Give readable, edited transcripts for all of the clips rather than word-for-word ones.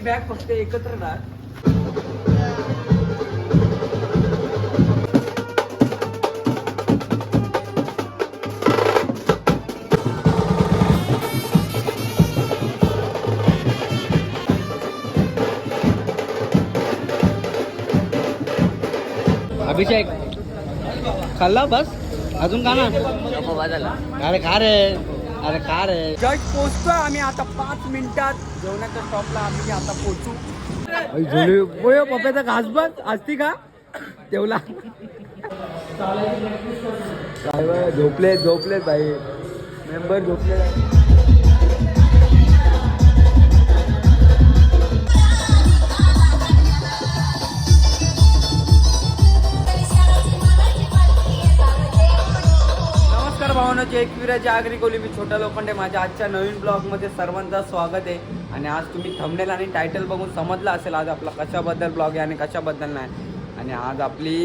Bag फक्त एकत्र राहत. अभिषेक खाल्ला बस अजून का ना. अरे खा रे, अरे खा रे. जस्ट पोहोचतोय आम्ही आता 5 मिनिटात जेवणाच्या स्टॉपला आम्ही आता पोहोचू. पप्प्याचा घास बस असती का तेवला. काय झोपले भाई, मेंबर झोपले. भावना एकविराच्या आगरी कोली मी छोटा लोखंडे. माझ्या आजच्या नवीन ब्लॉगमध्ये सर्वांचं स्वागत आहे. आणि आज तुम्ही थंबनेल आणि टायटल बघून समजलं असेल आज आपला कशाबद्दल ब्लॉग आहे आणि कशाबद्दल नाही. आणि आज आपली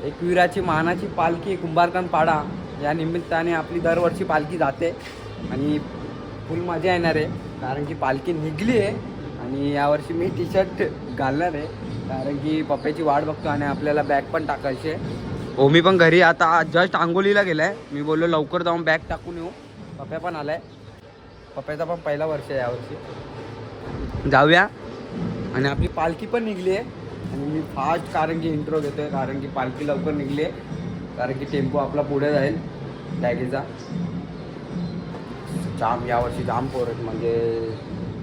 एकविराची मानाची पालखी कुंभारखान पाडा या निमित्ताने आपली दरवर्षी पालखी जाते आणि फुल मजा येणार आहे कारण की पालखी निघली आहे. आणि यावर्षी मी टी शर्ट घालणार आहे कारण की पप्प्याची वाट बघतो आणि आपल्याला बॅग पण टाकायची आहे. ओमी पण घरी आता जस्ट आंघोलीला गेलाय. मी बोललो लवकर जाऊन बॅग टाकून येऊ. पप्प्या पण आलाय. पप्प्याचा पण पहिला वर्ष आहे यावर्षी. जाऊया. आणि आपली पालखी पण निघली आहे आणि मी फास्ट कारण की इंट्रो घेतोय कारण की पालखी लवकर निघली आहे कारण की टेम्पो आपला पुढे जाईल बॅगेचा. जाम यावर्षी जाम पोरं आहेत म्हणजे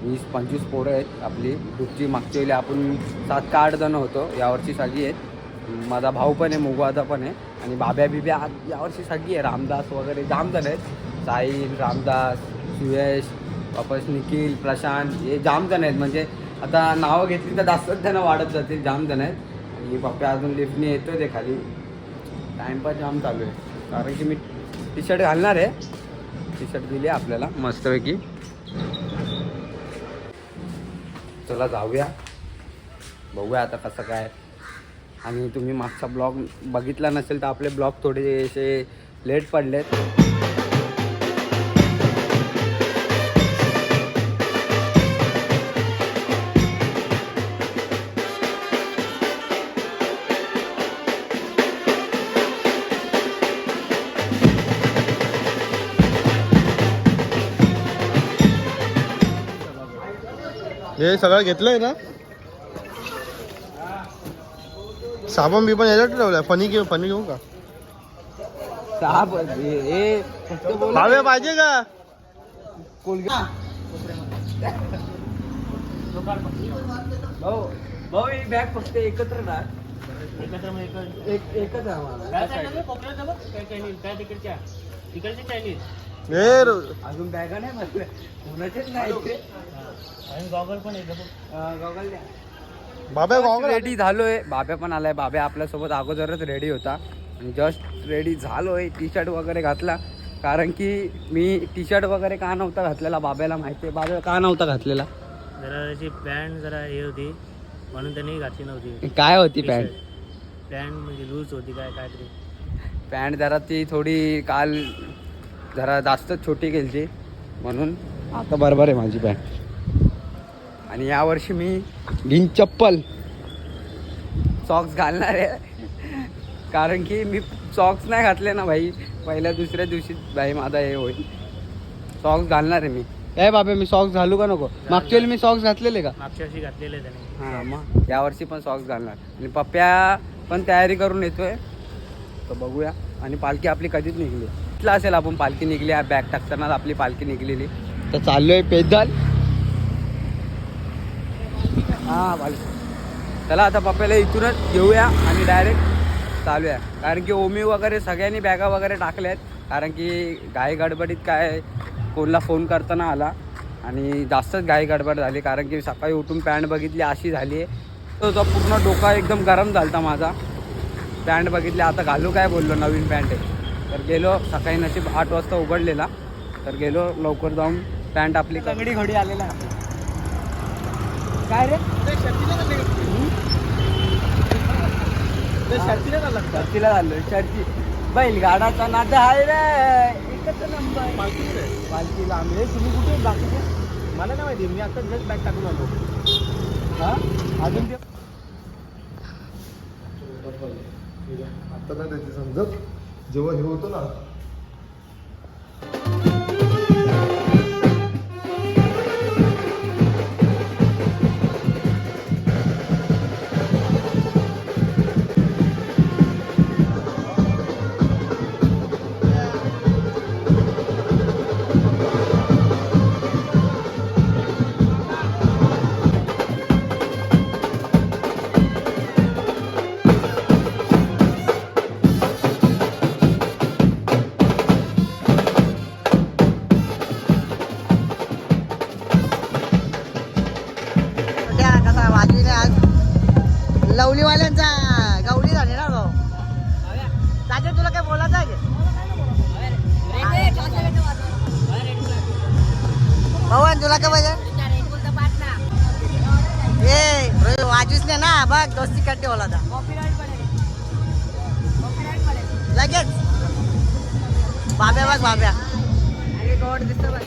20-25 पोरं आहेत आपली ग्रुपची. मागच्या वेळी आपण 7 का 8 जण होतो. यावर्षी सगळी आहेत. माझा भाऊ पण आहे, मुगवादा पण आहे आणि बाब्या बिब्या यावर्षी सगळी आहे. रामदास वगैरे जाम जण आहेत. साहिल, रामदास, सुयश, वापस निखिल, प्रशांत हे जाम जण आहेत. म्हणजे आता नावं घेतली तर जास्तच जण वाढत जातील. जाम जण आहेत. आणि पप्प्या अजून लिफ्टने येतोय ते खाली. टाईमपास जाम चालू आहे कारण की मी टी शर्ट घालणार आहे. टी शर्ट दिली आहे आपल्याला मस्तपैकी. चला जाऊया, बघूया आता कसं काय. आणि तुम्ही मागचा ब्लॉग बघितला नसेल तर आपले ब्लॉग थोडेसे लेट पडलेत. हे सगळं घेतलंय ना. साबण बी पण याच्यात ठेवलाय. फनी घेऊ का भावे पाहिजे का. भाऊ ही बॅग फक्त एकत्र राहत. एकच अजून बॅगा नाही म्हटलं कोणाचेच नाही. गॉगल पण गॉगल द्या. बाब्या रेडी झालोय. बाब्या पण आलाय. बाब्या आपल्यासोबत अगोदरच रेडी होता आणि जस्ट रेडी झालोय. टी शर्ट वगैरे घातला कारण की मी टी शर्ट वगैरे का नव्हता घातलेला बाब्याला माहिती आहे. बाब्या का नव्हता घातलेला. जरा त्याची पॅन्ट जरा हे होती म्हणून त्यांनी घातली नव्हती. काय होती पॅन्ट म्हणजे लूज होती काहीतरी. पॅन्ट जरा ती थोडी काल जरा जास्तच छोटी गेलची म्हणून. आता बरोबर आहे माझी पॅन्ट. आणि यावर्षी मी बिन चप्पल सॉक्स घालणार आहे कारण की मी सॉक्स नाही घातले ना भाई. पहिल्या दुसऱ्या दिवशी भाई माझा हे होईल. सॉक्स घालणार आहे मी. काय बाबा मी सॉक्स घालू का नको. मागच्या वेळी मी सॉक्स घातलेले का. मागच्या वर्षी घातलेले त्याने. हां मग यावर्षी पण सॉक्स घालणार. आणि पप्प्या पण तयारी करून येतोय तर बघूया. आणि पालखी आपली कधीच निघली इथला असेल. आपण पालखी निघली बॅग टाकताना आपली पालखी निघलेली. तर चाललोय पैदल. हां पालखी. चला आता पप्प्याला इथूनच घेऊया आणि डायरेक्ट चालूया कारण की ओमी वगैरे सगळ्यांनी बॅगा वगैरे टाकल्या आहेत कारण की घाई गडबडीत काय कोणला फोन करताना आला आणि जास्तच घाई गडबड झाली कारण की सकाळी उठून पॅन्ट बघितली अशी झाली आहे. तो पूर्ण डोका एकदम गरम झाला माझा. पॅन्ट बघितली आता घालू काय बोललो नवीन पॅन्ट आहे तर गेलो. सकाळी नशीब 8 वाजता उघडलेला तर गेलो लवकर जाऊन पॅन्ट आपली कंगडी घडी आलेला आहे. काय रे शर्तीला झालं. शर्ती बैलगाडाचा नाद आहे रे. एकच नंबर पालखीला आम्ही. तुम्ही कुठे बाकीचे मला नाही माहिती, मी आता जस्ट बॅग टाकून आलो. हा अजून ते आता नाही त्याची समजत, जेव्हा हे होतं ना. कसा वाजवीने आज लवलीवाल्यांचा गवली झाली ना भाऊ. सागर तुला काय बोलायचं आहे भवन, तुला काय पाहिजे? ए वाजवीच नाही ना बघ, दोस्ती कट्टे बोला लगेच. बाब्या बघ बाब्या, अरे गोड दिसतं बघ.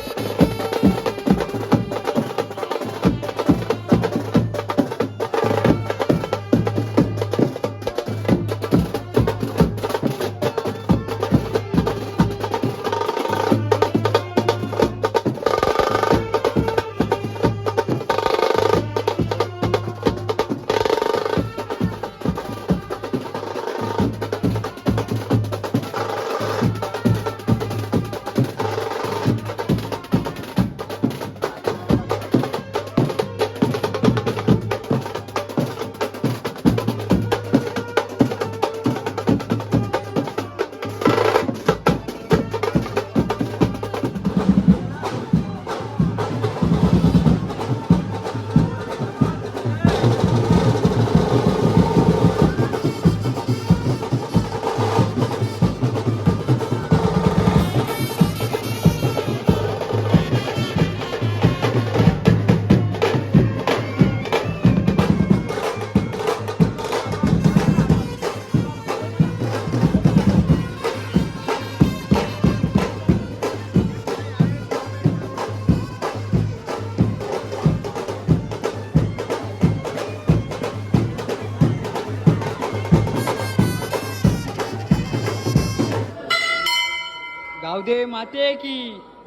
गावदे माते की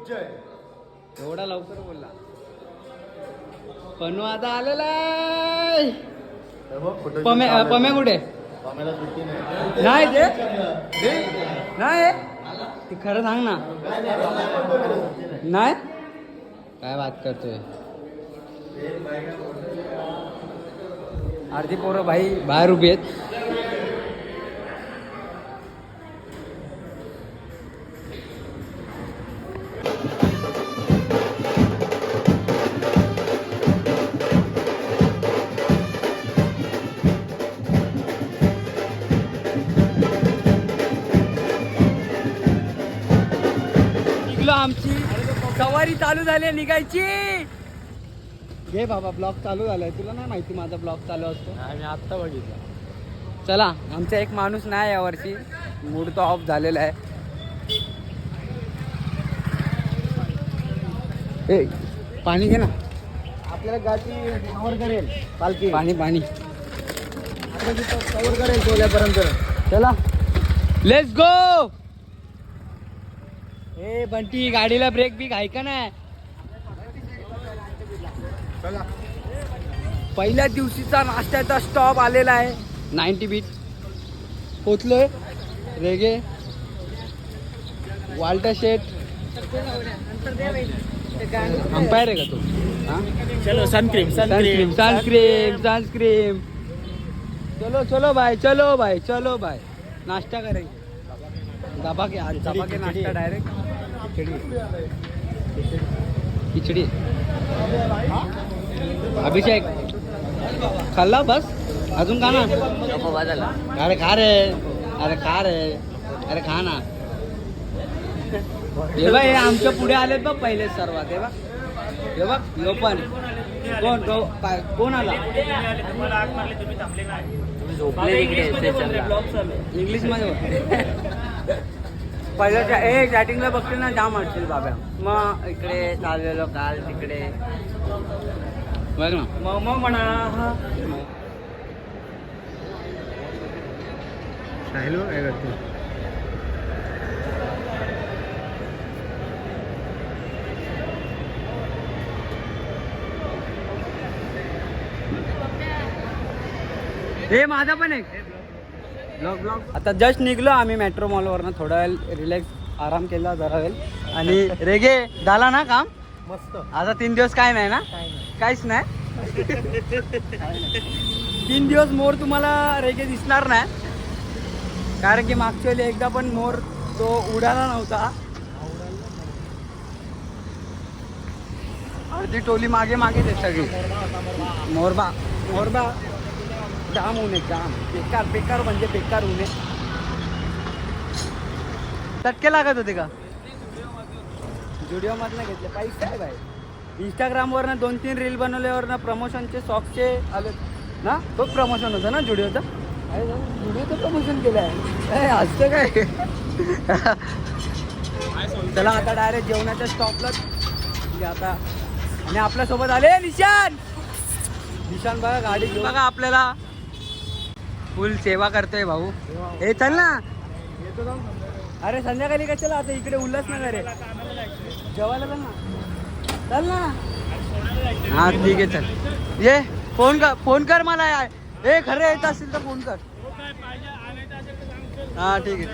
जय. एवढा लवकर बोलला. पन्नू आता आलेला आहे. पम्या कुठे? नाही ते नाही ते खरं सांग ना. नाही काय बात करतोय. अर्धी पोरं भाई बाहेर उभी आहेत. आमची सवारी चालू झाली निघायची. घे बाबा, ब्लॉग चालू झालाय. तुला नाही माहिती माझा ब्लॉग चालू असतो? आम्ही आत्ता बघितलं. चला, आमचा एक माणूस नाही यावर्षी, मूड तो ऑफ झालेला आहे. ए पाणी घे ना. आपल्याला गाची कव्हर करेल पालखी. पाणी पाणी कव्हर करेल सोल्यापर्यंत. चला लेट्स गो. ए बंटी, गाडीला ब्रेक बिक आहे का नाही? पहिल्या दिवशीचा नाश्त्याचा स्टॉप आलेला आहे. 90 बीट पोचलोय. रेगे वाल्टर शेट अंपायर आहे का तो? चलो सनक्रीम सनस्क्रीम सनस्क्रीम सनस्क्रीम. चलो चलो भाई, चलो भाई, चलो भाई. नाश्ता करेंगे. दबा के नाश्ता डायरेक्ट. खिचडी. अभिषेक खाल्ला बस, अजून खा ना. अरे खा रे, अरे खा रे, अरे खा ना. हे बघ, हे आमच्या पुढे आलेत बघ पहिले सर्वात. हे बघ, हे बघ, यो पण कोण आला? इंग्लिश मध्ये पहिलं चॅटिंगला बघतील ना जाम असतील बाब्या. मग इकडे चाललेलो काल तिकडे बघ ना मग म्हणा साहिल काय करतो. हे माझा पण एक ब्लॉग. आता जस्ट निघलो आम्ही मेट्रो मॉलवरनं. थोडा वेळ रिलॅक्स आराम केला जरा वेळ. आणि रेगे झाला ना काम मस्त. आता 3 दिवस काय नाही ना काहीच नाही. 3 दिवस मोर तुम्हाला रेगे दिसणार नाही. कारण की मागच्या वेळी एकदा पण मोर तो उडाला नव्हता. अर्धी टोली मागे मागेच आहे सगळी. मोरबा जाम ऊन आहे जाम. बेकार म्हणजे बेकार ऊन आहे. चटके लागत होते का जुडिओ मधनं घेतले पैसे आहे बाई. इंस्टाग्रामवरनं 2-3 रील बनवल्यावरनं प्रमोशनचे सॉक्सचे आले ना. खूप प्रमोशन होतं ना जुडिओचं. अरे जुडिओचं प्रमोशन केलं आहे असतं काय. चला आता डायरेक्ट जेवणाच्या स्टॉपलाच आता. आणि आपल्यासोबत आले निशान बघा गाडी घेऊन. बघा आपल्याला फुल सेवा करतोय भाऊ. हे चल ना. अरे संध्याकाळी कशाला आता इकडे उल्हासनगर आहे जेवायला चल ना. हा ठीक आहे चल ये. फोन कर मला यार. हे खरं येत असेल तर फोन कर. हा ठीक आहे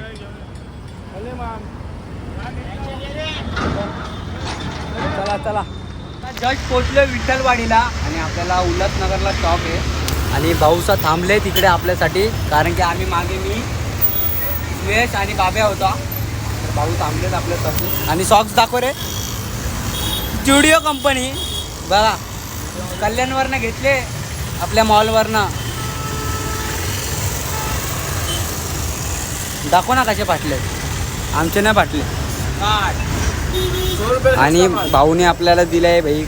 चला जस्ट पोचलो विठ्ठलवाडीला. आणि आपल्याला उल्हासनगरला स्टॉप आहे. आणि भाऊसा थांबले तिकडे आपल्यासाठी. कारण की आम्ही मागे मी सुयश आणि बाब्या होता. तर भाऊ थांबलेत आपल्यासाठी. आणि सॉक्स दाखव रे. जुडिओ कंपनी बघा कल्याणवरनं घेतले आपल्या मॉलवरनं. दाखव ना कसे फाटले. आमचे नाही फाटले. आणि भाऊने आपल्याला दिलंय भाई.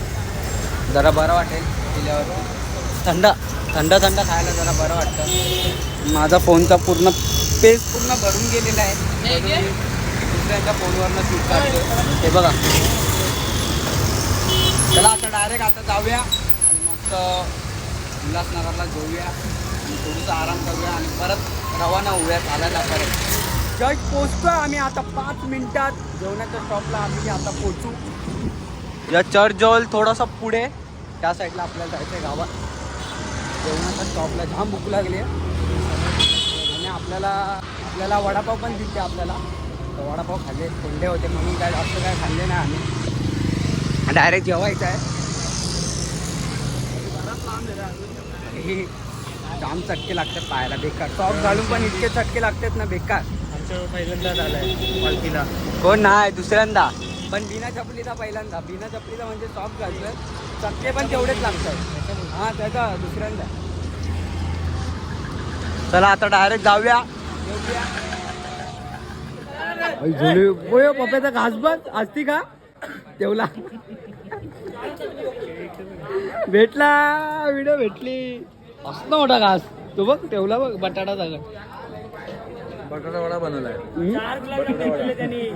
जरा बरं वाटेल दिल्यावर. थंड खायला जरा बरं वाटतं. माझा फोनचा पूर्ण पेज पूर्ण भरून गेलेला आहे. दुसऱ्यांच्या फोनवरनं शूट काढतो हे बघा. चला आता डायरेक्ट आता जाऊया आणि मस्त उल्हासनगरला जाऊया आणि थोडंसं आराम करूया आणि परत रवाना होऊया चालायला परत. जस्ट पोचतो आम्ही आता 5 मिनिटात. जेवणाच्या स्टॉपला आम्ही आता पोचू. या चर्च जवळ थोडंसं पुढे त्या साईडला आपल्याला जायचं आहे गावात. जेवणाच्या स्टॉपला जाम भूक लागली आहे. आणि आपल्याला वडापाव पण दिसते आपल्याला. तर वडापाव खाल्ले कोंडे होते म्हणून काय जास्त काय खाल्ले नाही आम्ही. डायरेक्ट जेवायचं आहे. जाम चटके लागतात पायाला बेकार. सॉक्स घालून पण इतके चटके लागतात ना बेकार. पहिल्यांदाच आलाय पालखीला. कोण नाही दुसऱ्यांदा. पण बिना चपलीचा पहिल्यांदा. बिना चपलीचा म्हणजे सॉक्स घालतोय. चटके पण तेवढेच लागतात. हां त्याचा दुसऱ्यांदा. चला आता डायरेक्ट जाऊया. पप्प्याचा घास बघ असती का तेवला भेटला. व्हिडिओ भेटली. असं मोठा घास तो बघ तेवला बघ. बटाटा सगळं बटाटा वडा बनवलाय. 4 गुलाबजाम घेतलेले त्यांनी.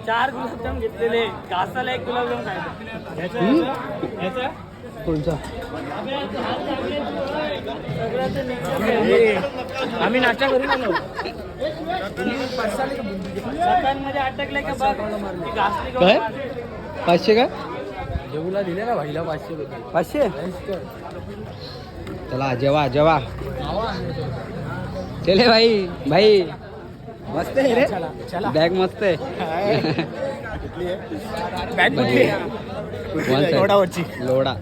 4 गुलाबजाम घेतलेले. घासाला 1 गुलाबजाम खायचा. कोणचा आम्ही नाश्ता करून आलो. सकाळमध्ये अटकले का बघ. काय 500 काय जेवूला दिले ना भाईला 500. चला जेवा चले भाई मस्त आहे रे. बॅग मस्त आहे. बॅग लोडा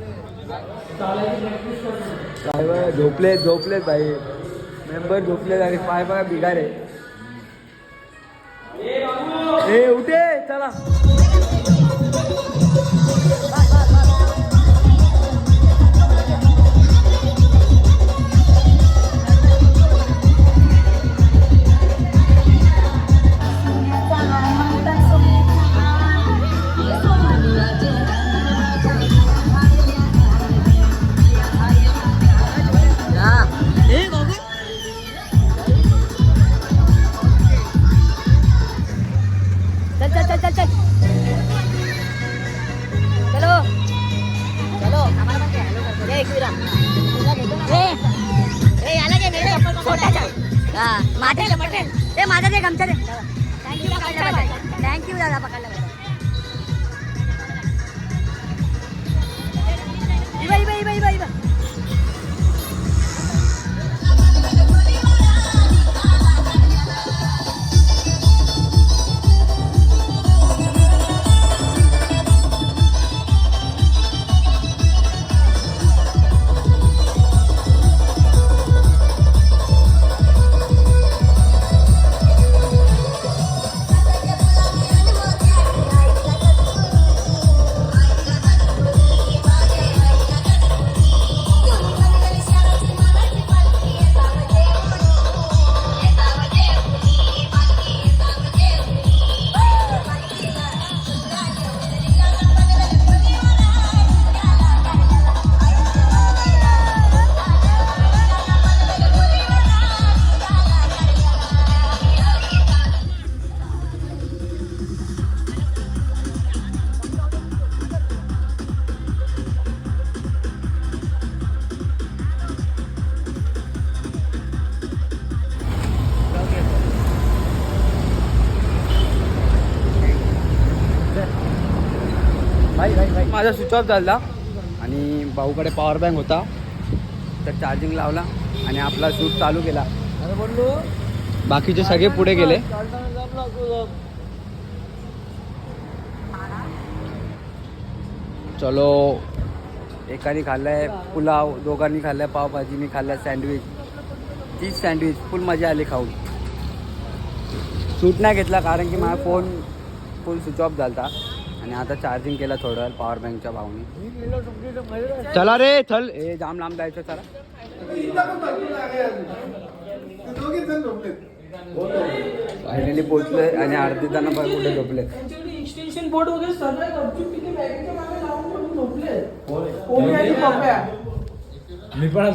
झोपलेत भाई. मेंबर झोपलेत आणि पाय बघा बिगार आहे. ए उठे चला. चल चल चल चल चल चलो चलो याला घे छोटाचा हा मटेल मटेल ते माझा दे गमचा दे थँक्यू दादा पकडला बाई बाई बाई बाई माझा स्विच ऑफ झाला आणि भाऊकडे पॉवर बँक होता तर चार्जिंग लावला आणि आपला शूट चालू केला. बाकीचे सगळे पुढे गेले. चलो एकाने खाल्लाय पुलाव, दोघांनी खाल्लाय पावभाजी, मी खाल्लाय सँडविच. तीच सँडविच फुल मजा आली खाऊन. शूट नाही घेतला कारण की माझा फोन फुल स्विच ऑफ झाला आणि आता चार्जिंग केला थोडं पॉवर बँकच्या भावनी. चला रे चल हे जाम लांब जायचं चला. फायनली पोहोचलोय आणि अर्धी जण कुठे झोपले. एक्सटेन्शन बोर्ड वगैरे सर्व मी पण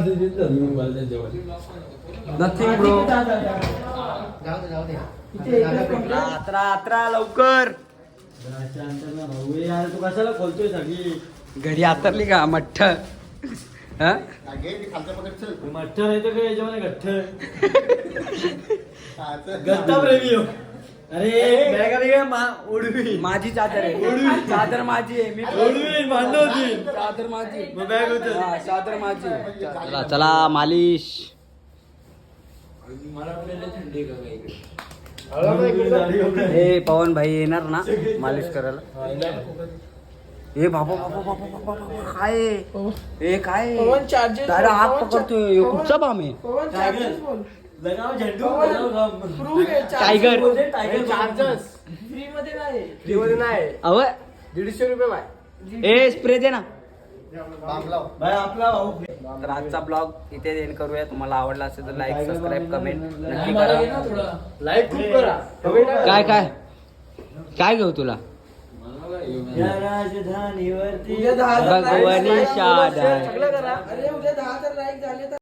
नथिंग ब्रो. आत्रा लवकर. तू कशाला खोलतोय सगळी घरी आतरली का मठ्ठ. मठ्ठ नाही तर काय याच्यामध्ये गठ्ठ गट्टा प्रेमी हो. अरे बॅगा बिगा उडवी माझी चादर आहे. चादर माझी आहे. मी उडवी भांडण होती. चादर माझी बॅग होत चादर माझी. चला चला मालिश. हे पवन भाई येणार ना मालिश करायला. हे बाबा बाबा बाबा बाबा बाबा काय हे काय दादा आग पकडतोय. कुठचा बाम आहे. टायगर अव 150 रुपये ए स्प्रे दे ना. भाई आपला भाऊ. तर आजचा ब्लॉग इथे एंड करूया. तुम्हाला आवडला असेल तर लाईक सबस्क्राईब कमेंट नक्की करा. लाईक खूप करा. काय काय काय घेऊ तुला या राजधानीवरती भगवानी शादा. अरे उद्या 10,000 लाईक झाले तर